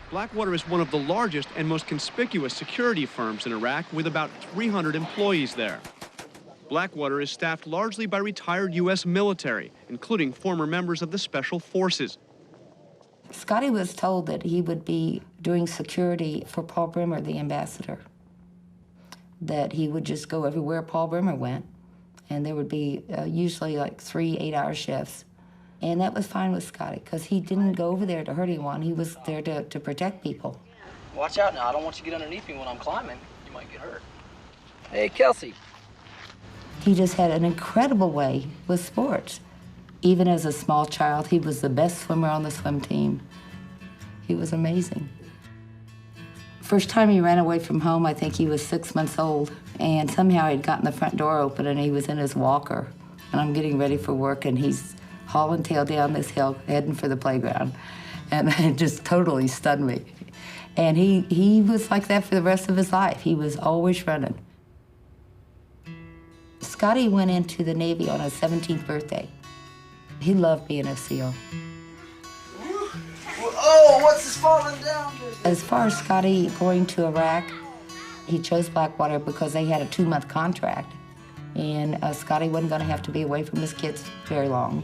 Blackwater is one of the largest and most conspicuous security firms in Iraq, with about 300 employees there. Blackwater is staffed largely by retired U.S. military, including former members of the Special Forces. Scotty was told that he would be doing security for Paul Bremer, the ambassador, that he would just go everywhere Paul Bremer went, and there would be usually like 3 8-hour shifts. And that was fine with Scotty, because he didn't go over there to hurt anyone. He was there to protect people. Watch out now. I don't want you to get underneath me when I'm climbing. You might get hurt. Hey, Kelsey. He just had an incredible way with sports. Even as a small child, he was the best swimmer on the swim team. He was amazing. First time he ran away from home, I think he was 6 months old, and somehow he'd gotten the front door open and he was in his walker. And I'm getting ready for work, and he's hauling tail down this hill, heading for the playground. And it just totally stunned me. And he was like that for the rest of his life. He was always running. Scotty went into the Navy on his 17th birthday. He loved being a SEAL. Oh, what's this falling down? As far as Scotty going to Iraq, he chose Blackwater because they had a 2-month contract. And Scotty wasn't going to have to be away from his kids very long.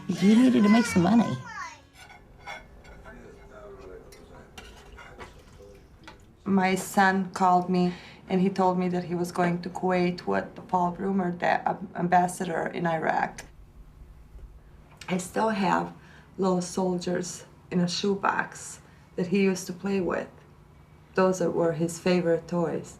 He needed to make some money. My son called me and he told me that he was going to Kuwait with Paul Bremer, the ambassador in Iraq. I still have little soldiers in a shoebox that he used to play with. Those were his favorite toys.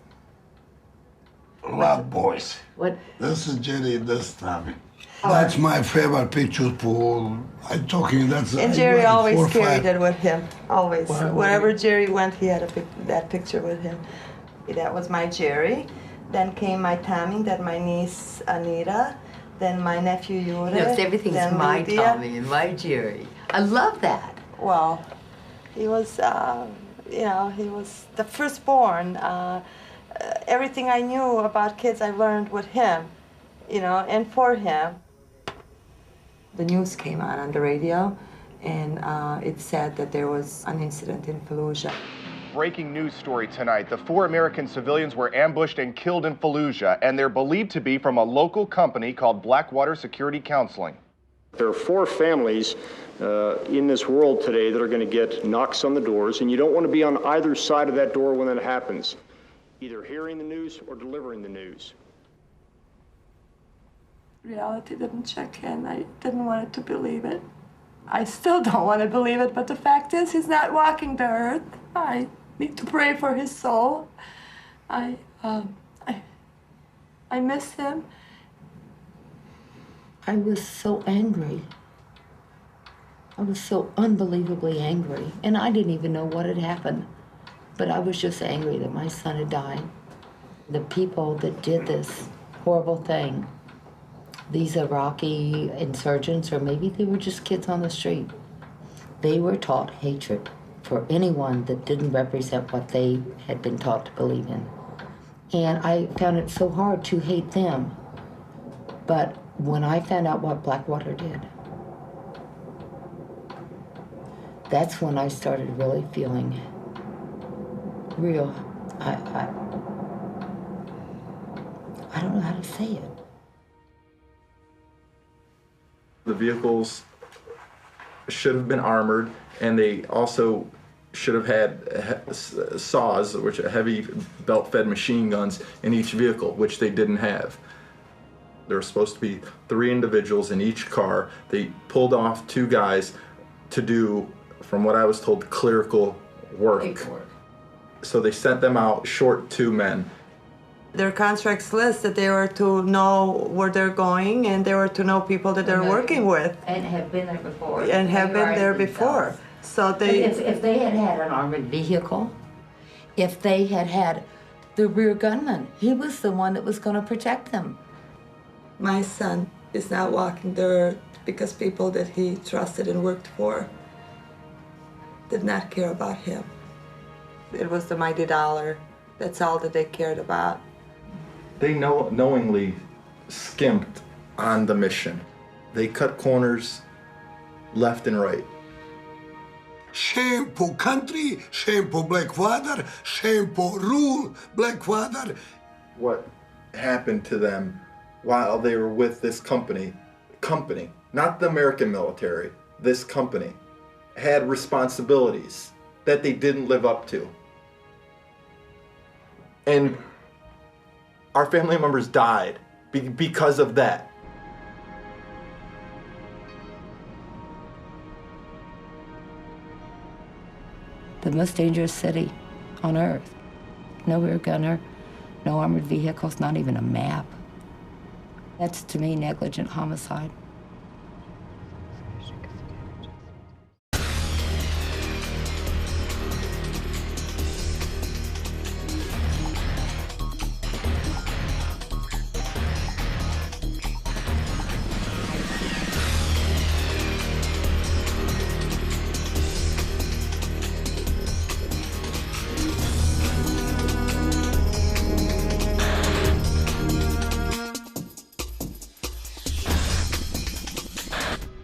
Love boys. What? This is Jerry this time. That's my favorite picture for, I'm talking, that's... And Jerry I always 4 or 5. carried it with him, always. Wow. Wherever Jerry went, he had that picture with him. That was my Jerry. Then came my Tommy, then my niece Anita, then my nephew Yuri. No, everything's then my Lydia. Tommy and my Jerry. I love that. Well, he was, he was the firstborn. Everything I knew about kids, I learned with him, and for him. The news came on the radio, and it said that there was an incident in Fallujah. Breaking news story tonight. The 4 American civilians were ambushed and killed in Fallujah, and they're believed to be from a local company called Blackwater Security Counseling. There are 4 families in this world today that are going to get knocks on the doors, and you don't want to be on either side of that door when that happens, either hearing the news or delivering the news. Reality didn't check in. I didn't want to believe it. I still don't want to believe it, but the fact is he's not walking the earth. I need to pray for his soul. I miss him. I was so angry. I was so unbelievably angry. And I didn't even know what had happened. But I was just angry that my son had died. The people that did this horrible thing, these Iraqi insurgents, or maybe they were just kids on the street, they were taught hatred for anyone that didn't represent what they had been taught to believe in. And I found it so hard to hate them. But when I found out what Blackwater did, that's when I started really feeling real. I don't know how to say it. The vehicles should have been armored, and they also should have had saws, which are heavy belt-fed machine guns, in each vehicle, which they didn't have. There were supposed to be 3 individuals in each car. They pulled off 2 guys to do, from what I was told, clerical work. So they sent them out short 2 men. Their contracts list that they were to know where they're going, and they were to know people that they're working with. And have been there before. And have been there before. So they... If they had had an armored vehicle, if they had had the rear gunman, he was the one that was going to protect them. My son is not walking the earth because people that he trusted and worked for did not care about him. It was the mighty dollar. That's all that they cared about. They knowingly skimped on the mission. They cut corners left and right. Shameful country, shameful Blackwater, shameful rule, Blackwater. What happened to them while they were with this company, not the American military, this company, had responsibilities that they didn't live up to. And our family members died because of that. The most dangerous city on earth. No rear gunner, no armored vehicles, not even a map. That's, to me, negligent homicide.